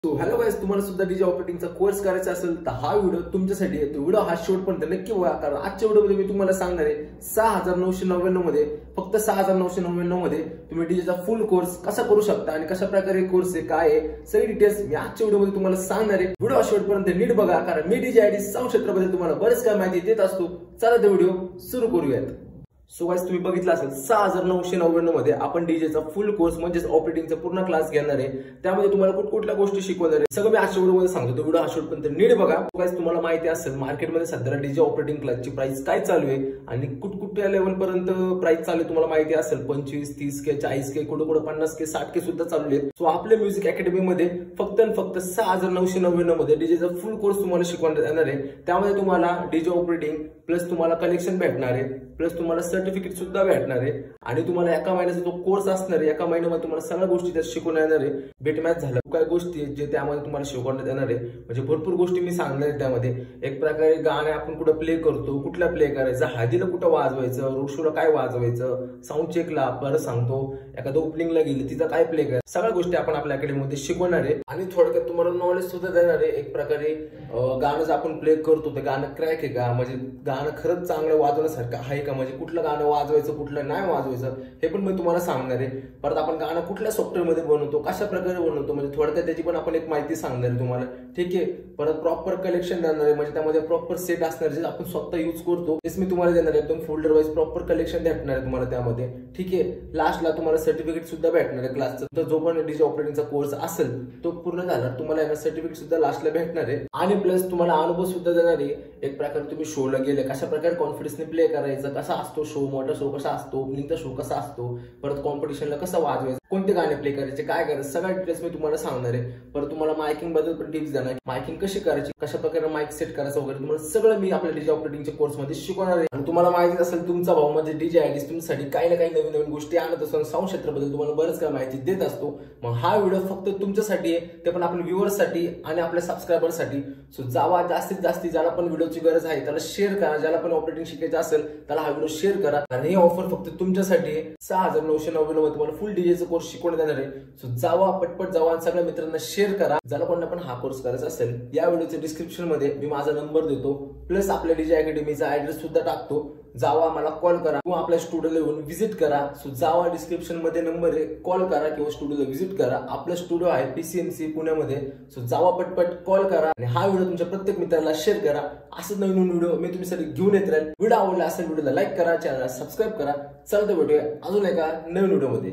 So hello guys, तुम्हाला सुद्धा DJ ऑपरेटिंगचा course करायचा असेल तर हा व्हिडिओ तुमच्यासाठी आहे। तो व्हिडिओ हा शेवटपर्यंत नक्की बघा, कारण आजच्या व्हिडिओमध्ये मी तुम्हाला सांगणार आहे 6999 मध्ये, फक्त 6999 मध्ये तुम्ही डीजेचा फुल कोर्स कसा करू शकता आणि कशा प्रकारे कोर्स आहे, काय आहे, सगळी डिटेल्स मी आजच्या व्हिडिओमध्ये तुम्हाला सांगणार आहे। व्हिडिओ शेवटपर्यंत नीट बघा, कारण मी डीजे आयडी साऊंड क्षेत्राबद्दल तुम्हाला बरेच काय माहिती देत असतो। चला तर व्हिडिओ सुरू करूयात। सो गाइस, तुम्ही बघितलं असेल 6999 मध्ये आपण डीजेचा फुल कोर्स म्हणजेच ऑपरेटिंगचा पूर्ण क्लास घेणार आहे। त्यामध्ये तुम्हाला कुठल्या गोष्टी शिकवणार आहे सगळं मी आजच्या व्हिडिओमध्ये सांगतो। तो व्हिडिओ शेवटपर्यंत नीट बघा। गाइस, तुम्हाला माहिती असेल मार्केटमध्ये सध्या डीजे ऑपरेटिंग क्लासची प्राइस काय चालू आहे आणि कुठल्या लेवल पर्यंत प्राइस चालू आहे तुम्हाला माहिती असेल। 25, 30K, 40K, कुठे 50K, 60K सुद्धा चालू आहे। सो आपल्या म्युझिक अकॅडमी मध्ये फक्त 6999 मध्ये डीजेचा फुल कोर्स तुम्हाला शिकवण्यात येणार आहे। त्यामध्ये तुम्हाला डीजे ऑपरेटिंग प्लस तुम्हाला कलेक्शन भेटणार आहे, प्लस तुम्हाला सर्टिफिकेट सुद्धा भेटणार आहे आणि तुम्हाला एका महिन्याचा जो कोर्स असणार आहे, एका महिन्यामध्ये तुम्हाला सगळ्या गोष्टी त्यात शिकवण्यात येणार आहे। बेटमॅच झालं, काय गोष्टी जे त्यामध्ये तुम्हाला शिकवण्यात येणार आहे, म्हणजे भरपूर गोष्टी मी सांगणार आहे। त्यामध्ये एक प्रकारे गाणे आपण कुठं प्ले करतो, कुठला प्ले करायचा, हळदीला कुठं वाजवायचं, रोड शोला काय वाजवायचं, साऊंड चेकला परत सांगतो, एखादं ओपनिंगला गेली तिथं काय प्ले करायचं, सगळ्या गोष्टी आपण आपल्या अकॅडमीमध्ये शिकवणार आहे। आणि थोडक्यात तुम्हाला नॉलेज सुद्धा देणार आहे। एक प्रकारे गाणं जर आपण प्ले करतो ते गाणं क्रॅक आहे का, म्हणजे गाणं खरंच चांगलं वाजवण्यासारखं आहे का, म्हणजे कुठलं गाणं वाजवायचं कुठलं नाही वाजवायचं हे पण मी तुम्हाला सांगणार आहे। परत आपण गाणं कुठल्या सॉफ्टवेअर मध्ये बनवतो, कशा प्रकारे बनवतो, म्हणजे थोडक्यात त्याची पण आपण एक माहिती सांगणार आहे तुम्हाला, ठीक आहे। परत प्रॉपर कलेक्शन देणार आहे, म्हणजे त्यामध्ये प्रॉपर सेट असणार जे आपण स्वतः यूज करतो तेच मी तुम्हाला देणार आहे। एकदम फोल्डर वाईज प्रॉपर कलेक्शन भेटणार आहे तुम्हाला त्यामध्ये, ठीक आहे। लास्टला तुम्हाला सर्टिफिकेट सुद्धा भेटणार आहे क्लासचं। तर जो पण डीजे ऑपरेटिंगचा कोर्स असेल तो पूर्ण झाला तुम्हाला याला सर्टिफिकेट सुद्धा लास्टला भेटणार आहे आणि प्लस तुम्हाला अनुभव सुद्धा देणार आहे। एक प्रकारे तुम्ही शोला गेले कशा प्रकारे कॉन्फिडन्सने प्ले करायचं, कसा असतो शो, मोठा शो कसा असतो, ओपनिंगचा शो कसा असतो, परत कॉम्पिटिशनला कसं वाजवायचं, कोणते गाणे प्ले करायचे, काय करायचं, सगळ्या डिटेल्स मी तुम्हाला सांगणार आहे। परत तुम्हाला मायकिंग बद्दल पण टिप्स देणार, मायकिंग कशी करायची, कशा प्रकारे माईक सेट करायचं वगैरे तुम्हाला सगळं मी आपल्या डीजे ऑपरेटिंगच्या कोर्स मध्ये शिकवणार आहे। आणि तुम्हाला माहिती असेल तुमचा भाऊ म्हणजे डीजे आयडी तुमच्यासाठी काही ना काही नवीन नवीन गोष्टी आणत असतो, साऊंड क्षेत्राबद्दल तुम्हाला बरेच काय माहिती देत असतो। मग हा व्हिडिओ फक्त तुमच्यासाठी आहे, ते पण आपल्या व्ह्युअर्ससाठी आणि आपल्या सबस्क्रायबरसाठी। सो जावा, जास्तीत जास्त ज्याला पण व्हिडिओची गरज आहे त्याला शेअर करा, ज्याला पण ऑपरेटिंग शिकायचं असेल त्याला हा व्हिडिओ शेअर करा। आणि ही ऑफर फक्त तुमच्यासाठी आहे। 6999 मध्ये तुम्हाला फुल डीजेचा कोर्स शिकवण्यात येणार आहे। सो जावा, पटपट जावा आणि सगळ्या मित्रांना शेअर करा ज्याला कोणाला पण हा कोर्स करायचा असेल। या व्हिडिओच्या डिस्क्रिप्शन मध्ये मी माझा नंबर देतो, प्लस आपल्या डीजे अकॅडमीचा ऍड्रेस सुद्धा टाकतो। जावा, मला कॉल करा किंवा आपल्या स्टुडिओला येऊन व्हिजिट करा। सो जावा, डिस्क्रिप्शन मध्ये नंबर आहे, कॉल करा किंवा स्टुडिओला व्हिजिट करा। आपला स्टुडिओ आहे PCMC पुण्यामध्ये। सो जावा, पटपट कॉल करा आणि हा व्हिडिओ तुमच्या प्रत्येक मित्राला शेअर करा। असं नवीन व्हिडिओ मी तुमच्यासाठी घेऊन येत राहील। व्हिडिओ आवडला असेल व्हिडिओला लाईक करा, चॅनलला सबस्क्राईब करा। चला तर भेटूया अजून एका नवीन व्हिडिओमध्ये।